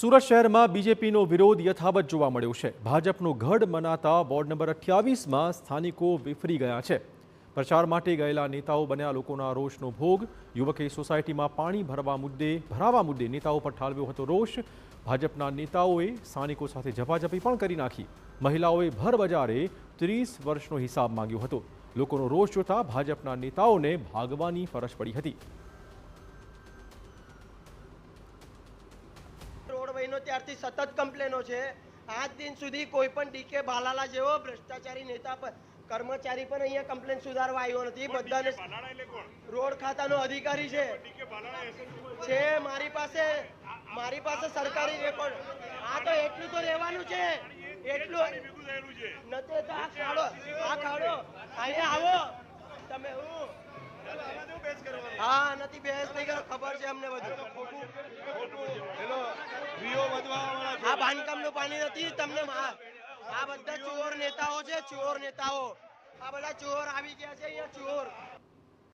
સુરત શહેરમાં બીજેપીનો વિરોધ યથાવત જોવા મળ્યો છે। ભાજપનો ગઢ મનાતા વોર્ડ નંબર 28માં સ્થાનિકો વિફરી ગયા છે। પ્રચાર માટે ગયેલા નેતાઓ બન્યા લોકોના રોષનો ભોગ। યુવકે સોસાયટીમાં પાણી ભરાવા મુદ્દે નેતાઓ પર ઠાલવ્યો હતો રોષ। ભાજપના નેતાઓએ સ્થાનિકો સાથે ઝપાઝપી પણ કરી નાખી। મહિલાઓએ ભર બજારે 30 વર્ષનો હિસાબ માંગ્યો હતો। લોકોનો રોષ જોતા ભાજપના નેતાઓને ભાગવાની ફરજ પડી હતી। રોડ બન્યો ત્યારથી સતત કમ્પ્લેનો છે। આજ દિન સુધી કોઈ પણ ડીકે બાલાલા જેવો ભ્રષ્ટાચારી નેતા પર કર્મચારી પણ અહીંયા કમ્પ્લેન સુધારવા આવ્યો નથી। બધાને રોડ ખાતાનો અધિકારી છે મારી પાસે સરકારી રેકોર્ડ। આ તો એટલું તો રહેવાનું છે, એટલું નથી તો આ ખાડો અહીંયા આવો તમે। હું હા નથી બહેસ નહીં કરો, ખબર છે અમને બધું। આ બાંધકામનું પાણી નથી તમને। આ બધા ચોર નેતાઓ છે, ચોર નેતાઓ। આ બધા ચોર આવી ગયા છે અહીંયા, ચોર।